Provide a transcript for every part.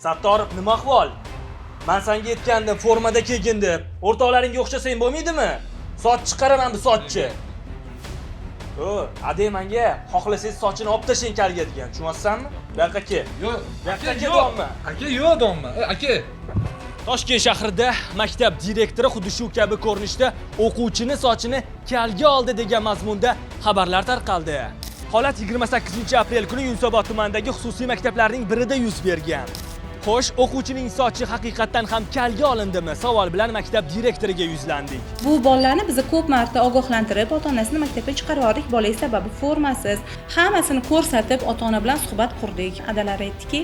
Sattorov, nima ahvol? Men senga aytgandim, formada kelgin deb. O'rtoqlaringga o'xshasang bo'lmaydimi? Soch chiqaraman bu sochchi. Ade menga xohlasangiz sochini olib tashlang kalga degan. Tushunyapsanmi? Bu yoqqa kel. Yo'q, Bu yoqqa kel domma. aka, yo'q domma. Aka. Toshkent shahrida maktab direktori xuddi shu kabi ko'rinishda o'quvchini sochini kalga oldi degan mazmunda xabarlar tarqaldi. Holat 28-aprel kuni Yunusobod tumanidagi xususiy maktablarning birida yuz bergan. Xo'sh, o'quvchining sochi haqiqatan ham kalga olindimi? Savol bilan maktab direktoriga yuzlandik. Bu bolalarni biz ko'p marta ogohlantirib, ota-onasini maktabga chiqarib yubordik. Bola sababi formasiz. Hammasini ko'rsatib, ota-ona bilan suhbat qurdik. Adalar aytdiki,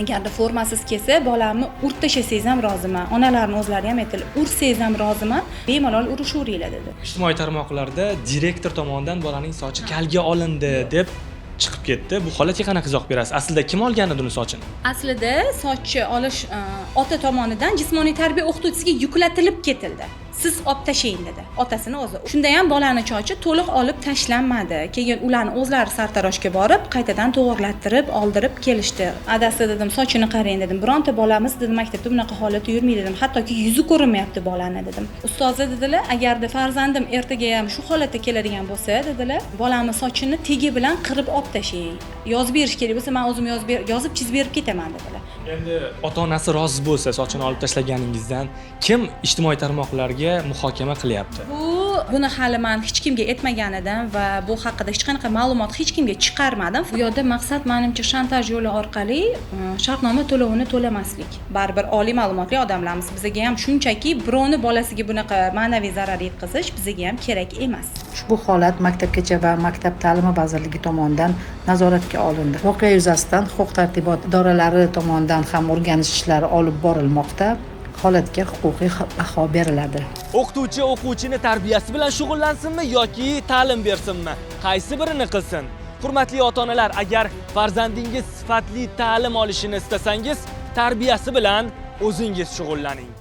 agarda formasiz kelsa, bolamni urtashasangiz ham roziman. Onalarning o'zlari ham aytdilar, ursangiz ham roziman, bemalol urishaveringlar dedi. Ijtimoiy tarmoqlarda direktor tomonidan bolaning sochi kalga olindi deb chiqib ketdi. Bu holatga qanaqa izoh berasiz? Aslida kim olgan edi uni sochini? Aslida sochni olish ota tomonidan jismoniy tarbiya o'qituvchisiga yuklatilib ketildi. Siz olib tashlang dedi, otasini o'zi. Shunda ham bolani sochi to'liq olib tashlanmadi. Keyin ularni o'zlari sartaroshga borib, qaytadan to'g'irlattirib, oldirib kelishdi. Adasi dedim, sochini qarang dedim. Bironta bolamiz dedim, maktabda bunaqa holatda yurmaydi dedim. Hattoki yuzi ko'rinmayapti bolani dedim. Ustozi dedilar, agarda farzandim ertaga ham shu holatda keladigan bo'lsa, dedilar, bolamni sochini tegi bilan qirib olib tashlang. Yozib berish kerak bo'lsa, men o'zim yozib chizib berib ketaman dedilar. Endi ota-onasi rozi bo'lsa sochini olib tashlaganingizdan kim ijtimoiy tarmoqlarga muhokama qilyapti? Buni hali men hech kimga aytmagan edim va bu haqida hech qanaqa ma'lumot hech kimga chiqarmadim. Bu yerda maqsad menimcha shantaj yo'li orqali shartnoma to'lovini to'lamaslik. Baribir oliy ma'lumotli odamlarmiz. Bizga ham shunchaki birovni bolasiga bunaqa ma'naviy zarar yetkazish bizga ham kerak emas. Ushbu holat Maktabgacha va Maktab ta'limi vazirligi tomonidan nazoratga olindi. Voqea yuzasidan huquq-tartibot idoralari tomonidan ham o'rganish ishlari olib borilmoqda. Holatga huquqiy baho beriladi. O'qituvchi o'quvchini tarbiyasi bilan shug'ullansinmi yoki ta'lim bersinmi? Qaysi birini qilsin? Hurmatli ota-onalar, agar farzandingiz sifatli ta'lim olishini istasangiz, tarbiyasi bilan o'zingiz shug'ullaning.